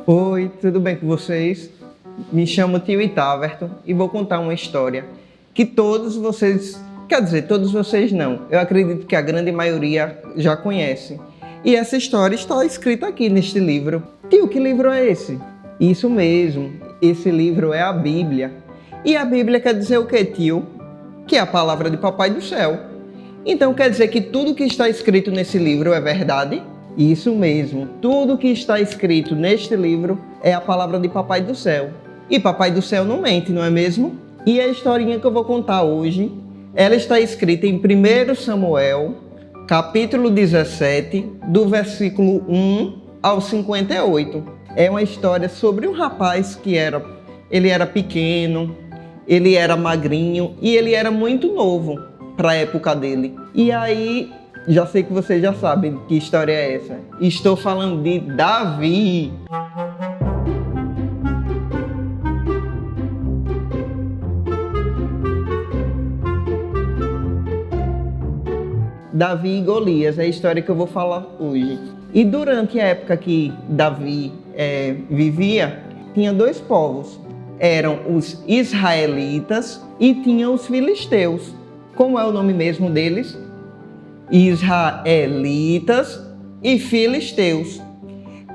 Oi, tudo bem com vocês? Me chamo Tio Itaverton e vou contar uma história que todos vocês, quer dizer, todos vocês não, eu acredito que a grande maioria já conhece. E essa história está escrita aqui neste livro. Tio, que livro é esse? Isso mesmo, esse livro é a Bíblia. E a Bíblia quer dizer o quê, tio? Que é a palavra de Papai do Céu. Então quer dizer que tudo que está escrito nesse livro é verdade? Isso mesmo, tudo que está escrito neste livro é a palavra de Papai do Céu. E Papai do Céu não mente, não é mesmo? E a historinha que eu vou contar hoje, ela está escrita em 1 Samuel, capítulo 17, do versículo 1 ao 58. É uma história sobre um rapaz que ele era pequeno, ele era magrinho e ele era muito novo para a época dele. E aí, já sei que vocês já sabem que história é essa. Estou falando de Davi. Davi e Golias é a história que eu vou falar hoje. E durante a época que Davi vivia, tinha dois povos. Eram os israelitas e tinham os filisteus. Como é o nome mesmo deles? Israelitas e filisteus.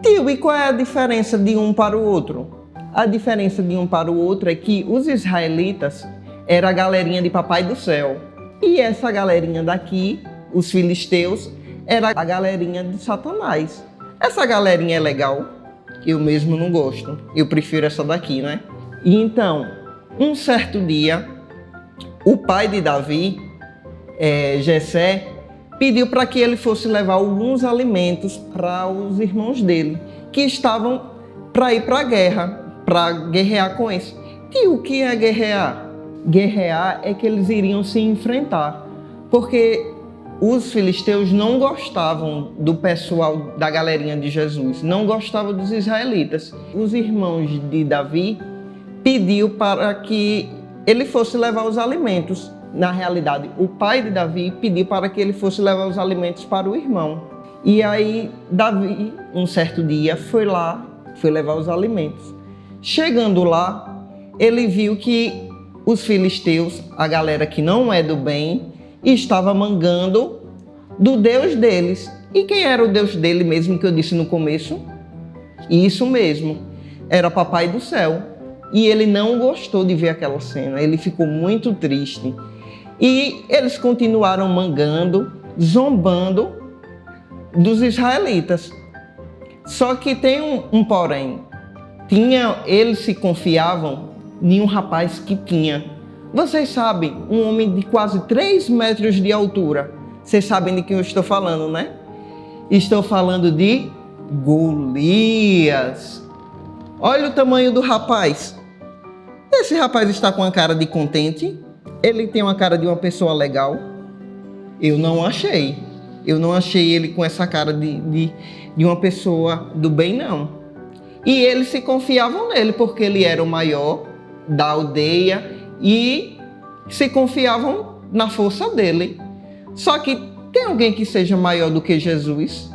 Tio, e qual é a diferença de um para o outro? A diferença de um para o outro é que os israelitas era a galerinha de Papai do Céu. E essa galerinha daqui, os filisteus, era a galerinha de Satanás. Essa galerinha é legal? Eu mesmo não gosto. Eu prefiro essa daqui, né? E então, um certo dia, o pai de Davi, Jessé, pediu para que ele fosse levar alguns alimentos para os irmãos dele, que estavam para ir para a guerra, para guerrear com eles. E o que é guerrear? Guerrear é que eles iriam se enfrentar, porque os filisteus não gostavam do pessoal da galerinha de Jesus, não gostavam dos israelitas. Os irmãos de Davi pediu para que ele fosse levar os alimentos. Na realidade, o pai de Davi pediu para que ele fosse levar os alimentos para o irmão. E aí, Davi, um certo dia, foi levar os alimentos. Chegando lá, ele viu que os filisteus, a galera que não é do bem, estava mangando do Deus deles. E quem era o Deus dele mesmo que eu disse no começo? Isso mesmo, era Papai do Céu. E ele não gostou de ver aquela cena, ele ficou muito triste. E eles continuaram mangando, zombando dos israelitas. Só que tem um porém. Eles se confiavam em um rapaz que tinha. Vocês sabem, um homem de quase 3 metros de altura. Vocês sabem de quem eu estou falando, né? Estou falando de Golias. Olha o tamanho do rapaz. Esse rapaz está com a cara de contente. Ele tem uma cara de uma pessoa legal. Eu não achei. Eu não achei ele com essa cara de uma pessoa do bem, não. E eles se confiavam nele, porque ele era o maior da aldeia e se confiavam na força dele. Só que tem alguém que seja maior do que Jesus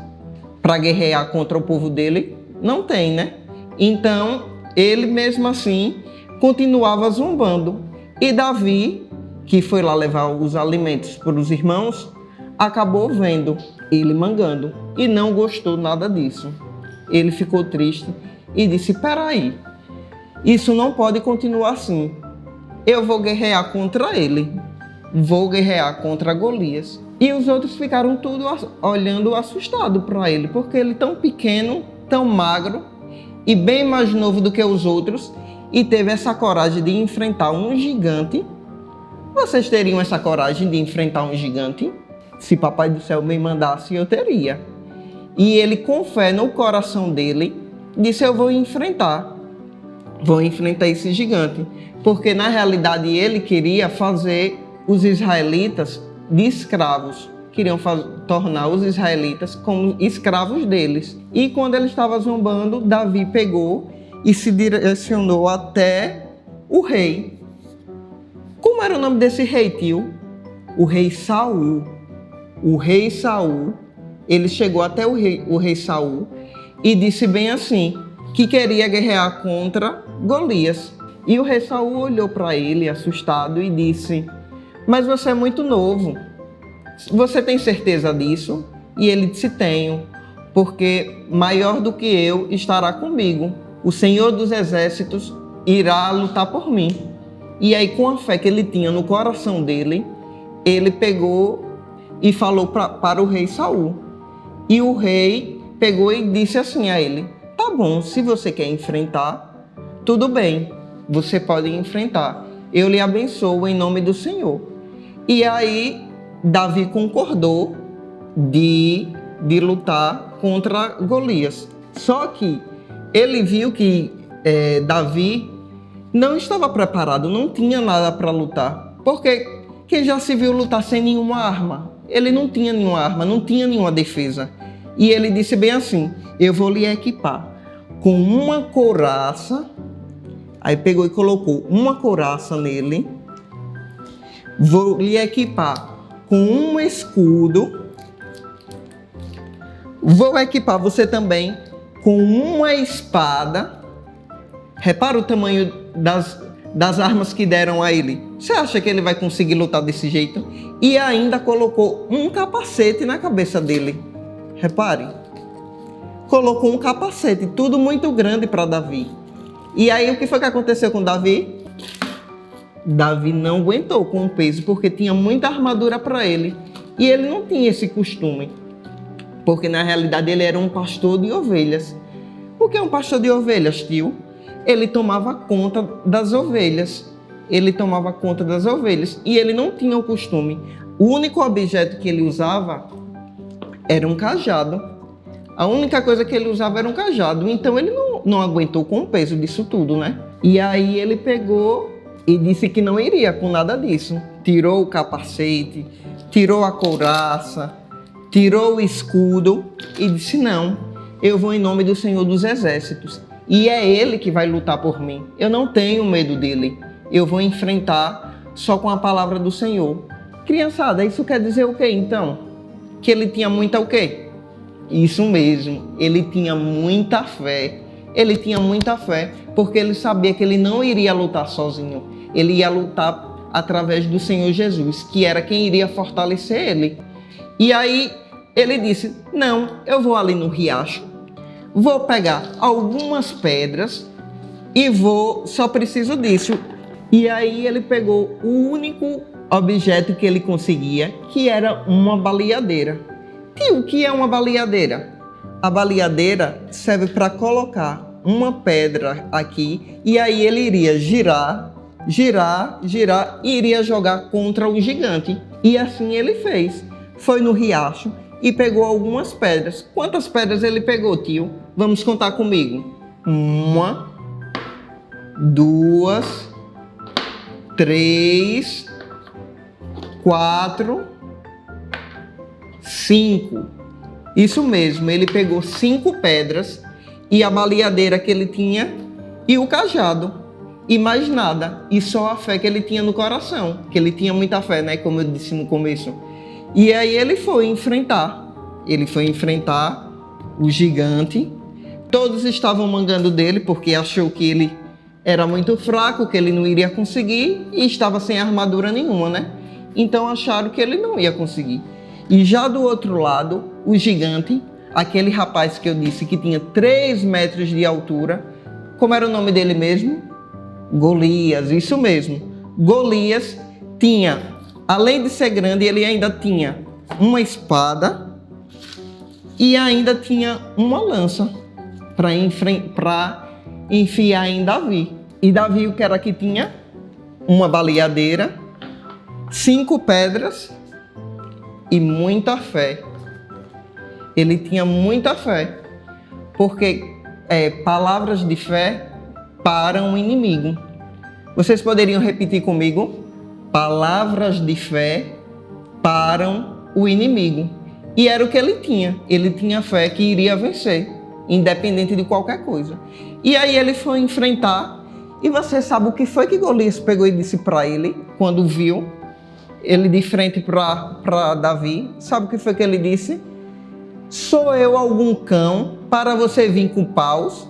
para guerrear contra o povo dele? Não tem, né? Então, ele mesmo assim continuava zombando. E Davi, que foi lá levar os alimentos para os irmãos, acabou vendo ele mangando e não gostou nada disso. Ele ficou triste e disse: peraí, isso não pode continuar assim. Eu vou guerrear contra ele. Vou guerrear contra Golias. E os outros ficaram tudo olhando assustado para ele, porque ele tão pequeno, tão magro e bem mais novo do que os outros, e teve essa coragem de enfrentar um gigante. Vocês teriam essa coragem de enfrentar um gigante? Se Papai do Céu me mandasse, eu teria. E ele, com fé no coração dele, disse: eu vou enfrentar esse gigante. Porque na realidade ele queria fazer os israelitas de escravos. Queriam tornar os israelitas como escravos deles. E quando ele estava zombando, Davi pegou e se direcionou até o rei. Como era o nome desse rei, tio? O rei Saul. O rei Saul, ele chegou até o rei Saul e disse bem assim, que queria guerrear contra Golias. E o rei Saul olhou para ele, assustado, e disse, mas você é muito novo, você tem certeza disso? E ele disse, tenho, porque maior do que eu estará comigo. O Senhor dos Exércitos irá lutar por mim. E aí, com a fé que ele tinha no coração dele, ele pegou e falou para o rei Saul. E o rei pegou e disse assim a ele, tá bom, se você quer enfrentar, tudo bem, você pode enfrentar. Eu lhe abençoo em nome do Senhor. E aí, Davi concordou de lutar contra Golias. Só que ele viu que Davi não estava preparado, não tinha nada para lutar. Porque quem já se viu lutar sem nenhuma arma? Ele não tinha nenhuma arma, não tinha nenhuma defesa. E ele disse bem assim, eu vou lhe equipar com uma couraça. Aí pegou e colocou uma couraça nele. Vou lhe equipar com um escudo. Vou equipar você também com uma espada. Repara o tamanho das armas que deram a ele. Você acha que ele vai conseguir lutar desse jeito? E ainda colocou um capacete na cabeça dele. Repare. Colocou um capacete, tudo muito grande para Davi. E aí o que foi que aconteceu com Davi? Davi não aguentou com o peso, porque tinha muita armadura para ele. E ele não tinha esse costume. Porque na realidade ele era um pastor de ovelhas. O que é um pastor de ovelhas, tio? Ele tomava conta das ovelhas. Ele tomava conta das ovelhas. E ele não tinha o costume. O único objeto que ele usava era um cajado. A única coisa que ele usava era um cajado. Então ele não aguentou com o peso disso tudo, né? E aí ele pegou e disse que não iria com nada disso. Tirou o capacete, tirou a couraça, tirou o escudo e disse, não, eu vou em nome do Senhor dos Exércitos. E é Ele que vai lutar por mim. Eu não tenho medo dele. Eu vou enfrentar só com a palavra do Senhor. Criançada, isso quer dizer o quê então? Que ele tinha muita o quê? Isso mesmo, ele tinha muita fé. Ele tinha muita fé porque ele sabia que ele não iria lutar sozinho. Ele ia lutar através do Senhor Jesus, que era quem iria fortalecer ele. E aí ele disse, não, eu vou ali no riacho, vou pegar algumas pedras e só preciso disso. E aí ele pegou o único objeto que ele conseguia, que era uma baleadeira. E o que é uma baleadeira? A baleadeira serve para colocar uma pedra aqui e aí ele iria girar e iria jogar contra o gigante. E assim ele fez. Foi no riacho e pegou algumas pedras. Quantas pedras ele pegou, tio? Vamos contar comigo. 1, 2, 3, 4, 5. Isso mesmo, ele pegou 5 pedras e a baleadeira que ele tinha e o cajado. E mais nada. E só a fé que ele tinha no coração. Que ele tinha muita fé, né? Como eu disse no começo. E aí ele foi enfrentar. Ele foi enfrentar o gigante. Todos estavam mangando dele porque achou que ele era muito fraco, que ele não iria conseguir e estava sem armadura nenhuma, né? Então acharam que ele não ia conseguir. E já do outro lado, o gigante, aquele rapaz que eu disse que tinha 3 metros de altura, como era o nome dele mesmo? Golias, isso mesmo. Golias tinha, além de ser grande, ele ainda tinha uma espada e ainda tinha uma lança para enfiar em Davi. E Davi o que era que tinha? Uma baleadeira, 5 pedras e muita fé. Ele tinha muita fé, porque palavras de fé param o inimigo. Vocês poderiam repetir comigo? Palavras de fé param o inimigo. E era o que ele tinha. Ele tinha fé que iria vencer. independente de qualquer coisa. E aí ele foi enfrentar, e você sabe o que foi que Golias pegou e disse para ele, quando viu ele de frente para Davi? Sabe o que foi que ele disse? Sou eu algum cão para você vir com paus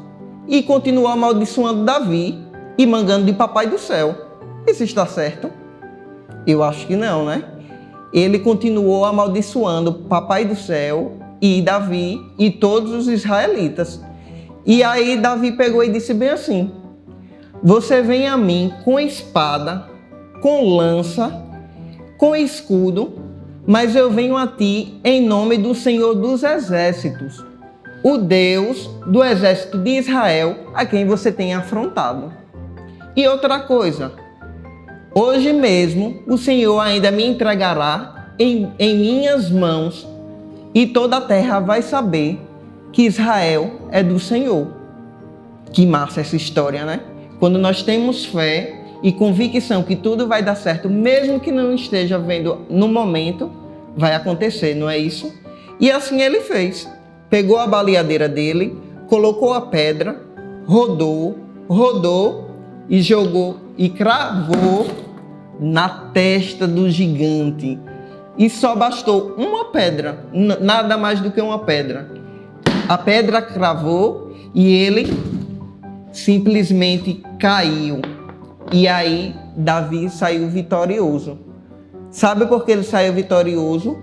e continuar amaldiçoando Davi e mangando de papai do céu? Isso está certo? Eu acho que não, né? Ele continuou amaldiçoando papai do céu e Davi e todos os israelitas. E aí Davi pegou e disse bem assim: você vem a mim com espada, com lança, com escudo, mas eu venho a ti em nome do Senhor dos Exércitos, o Deus do exército de Israel, a quem você tem afrontado. E outra coisa, hoje mesmo o Senhor ainda me entregará em minhas mãos, e toda a terra vai saber que Israel é do Senhor. Que massa essa história, né? Quando nós temos fé e convicção que tudo vai dar certo, mesmo que não esteja vendo no momento, vai acontecer, não é isso? E assim ele fez. Pegou a baleadeira dele, colocou a pedra, rodou e jogou e cravou na testa do gigante. E só bastou uma pedra, nada mais do que uma pedra. A pedra cravou e ele simplesmente caiu. E aí Davi saiu vitorioso. Sabe por que ele saiu vitorioso?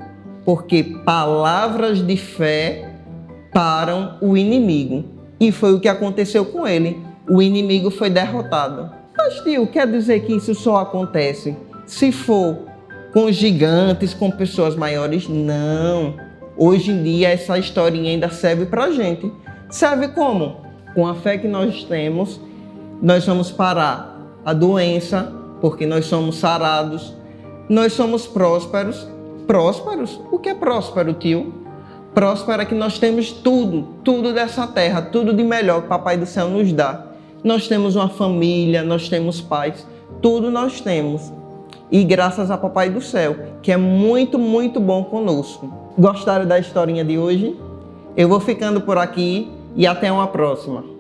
Porque palavras de fé param o inimigo. E foi o que aconteceu com ele. O inimigo foi derrotado. Mas, tio, quer dizer que isso só acontece se for com gigantes, com pessoas maiores? Não. Hoje em dia essa historinha ainda serve pra gente. Serve como? Com a fé que nós temos, nós vamos parar a doença, porque nós somos sarados. Nós somos prósperos. Prósperos? O que é próspero, tio? Próspero é que nós temos tudo dessa terra, tudo de melhor que o Papai do Céu nos dá. Nós temos uma família, nós temos pais, tudo nós temos. E graças a Papai do Céu, que é muito, muito bom conosco. Gostaram da historinha de hoje? Eu vou ficando por aqui e até uma próxima.